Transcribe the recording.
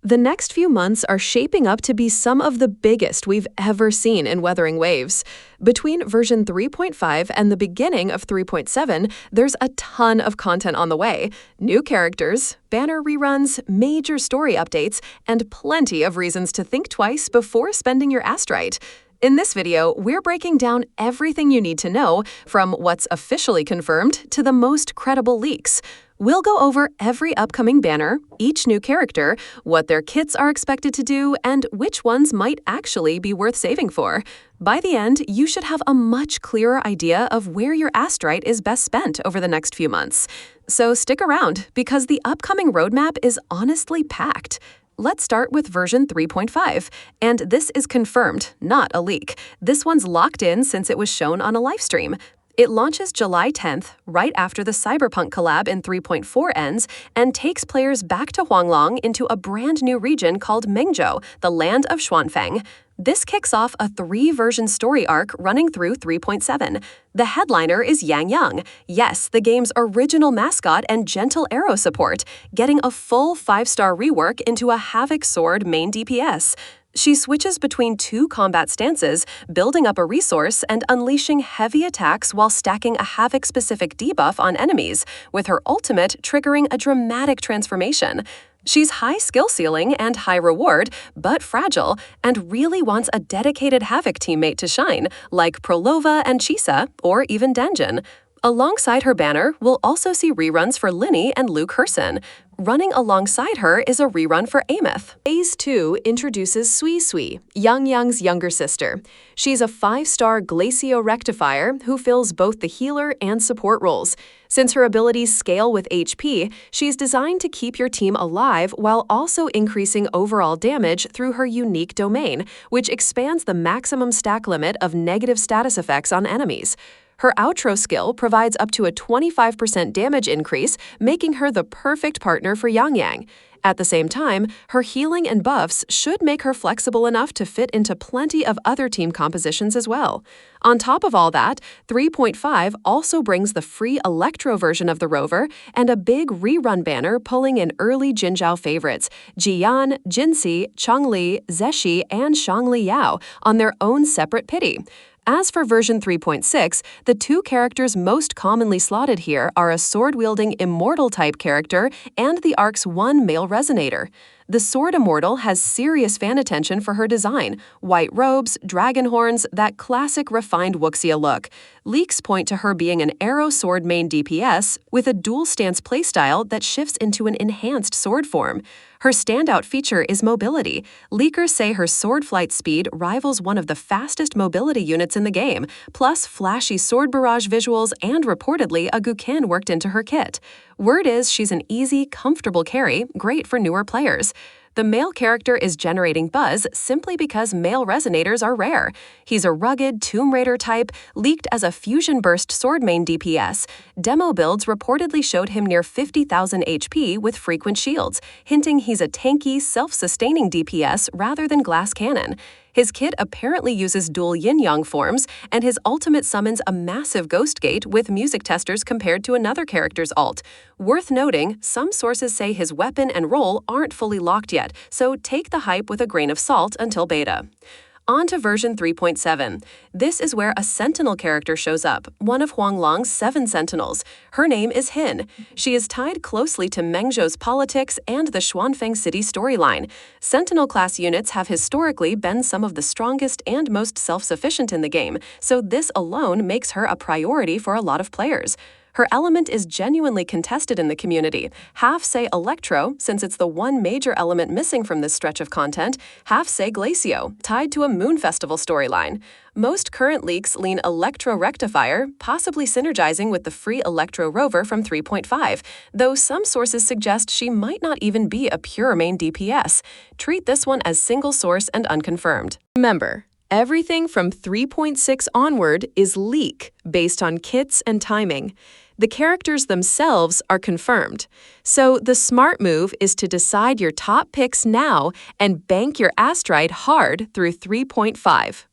The next few months are shaping up to be some of the biggest we've ever seen in Wuthering Waves. Between version 3.5 and the beginning of 3.7, there's a ton of content on the way. New characters, banner reruns, major story updates, and plenty of reasons to think twice before spending your astrite. In this video, we're breaking down everything you need to know, from what's officially confirmed to the most credible leaks. We'll go over every upcoming banner, each new character, what their kits are expected to do, and which ones might actually be worth saving for. By the end, you should have a much clearer idea of where your astrite is best spent over the next few months. So stick around, because the upcoming roadmap is honestly packed. Let's start with version 3.5, and this is confirmed, not a leak. This one's locked in since it was shown on a livestream. It launches July 10th, right after the Cyberpunk collab in 3.4 ends, and takes players back to Huanglong into a brand new region called Mengjo, the land of Xuanfeng. This kicks off a 3-version story arc running through 3.7. The headliner is Yangyang, yes, the game's original mascot and gentle arrow support, getting a full 5-star rework into a Havoc Sword main DPS. She switches between 2 combat stances, building up a resource and unleashing heavy attacks while stacking a Havoc-specific debuff on enemies, with her ultimate triggering a dramatic transformation. She's high skill ceiling and high reward, but fragile, and really wants a dedicated Havoc teammate to shine, like Prolova and Chisa, or even Denjin. Alongside her banner, we'll also see reruns for Linney and Luke Hersan. Running alongside her is a rerun for Aemeth. Phase 2 introduces Sui Suisui, Yangyang's younger sister. She's a 5-star Glacio Rectifier who fills both the healer and support roles. Since her abilities scale with HP, she's designed to keep your team alive while also increasing overall damage through her unique domain, which expands the maximum stack limit of negative status effects on enemies. Her outro skill provides up to a 25% damage increase, making her the perfect partner for Yangyang. At the same time, her healing and buffs should make her flexible enough to fit into plenty of other team compositions as well. On top of all that, 3.5 also brings the free Electro version of the Rover and a big rerun banner pulling in early Jinzhao favorites, Jiyan, Jinhsi, Changli, Zhezhi, and Xiangli Yao on their own separate pity. As for version 3.6, the 2 characters most commonly slotted here are a sword-wielding Immortal-type character and the arc's 1 male Resonator. The Sword Immortal has serious fan attention for her design: white robes, dragon horns, that classic refined wuxia look. Leaks point to her being an arrow sword main DPS with a dual stance playstyle that shifts into an enhanced sword form. Her standout feature is mobility. Leakers say her sword flight speed rivals one of the fastest mobility units in the game, plus flashy sword barrage visuals and reportedly a Guqin worked into her kit. Word is she's an easy, comfortable carry, great for newer players. The male character is generating buzz simply because male Resonators are rare. He's a rugged Tomb Raider type, leaked as a fusion burst sword main DPS. Demo builds reportedly showed him near 50,000 HP with frequent shields, hinting he's a tanky, self-sustaining DPS rather than glass cannon. His kit apparently uses dual yin-yang forms, and his ultimate summons a massive ghost gate with music testers compared to another character's ult. Worth noting, some sources say his weapon and role aren't fully locked yet, so take the hype with a grain of salt until beta. On to version 3.7. This is where a Sentinel character shows up, one of Huanglong's 7 Sentinels. Her name is Hin. She is tied closely to Mengjo's politics and the Xuanfeng City storyline. Sentinel-class units have historically been some of the strongest and most self-sufficient in the game, so this alone makes her a priority for a lot of players. Her element is genuinely contested in the community. Half say Electro, since it's the one major element missing from this stretch of content, half say Glacio, tied to a Moon Festival storyline. Most current leaks lean Electro Rectifier, possibly synergizing with the free Electro Rover from 3.5, though some sources suggest she might not even be a pure main DPS. Treat this one as single source and unconfirmed. Remember, everything from 3.6 onward is leak based on kits and timing. The characters themselves are confirmed. So the smart move is to decide your top picks now and bank your astrite hard through 3.5.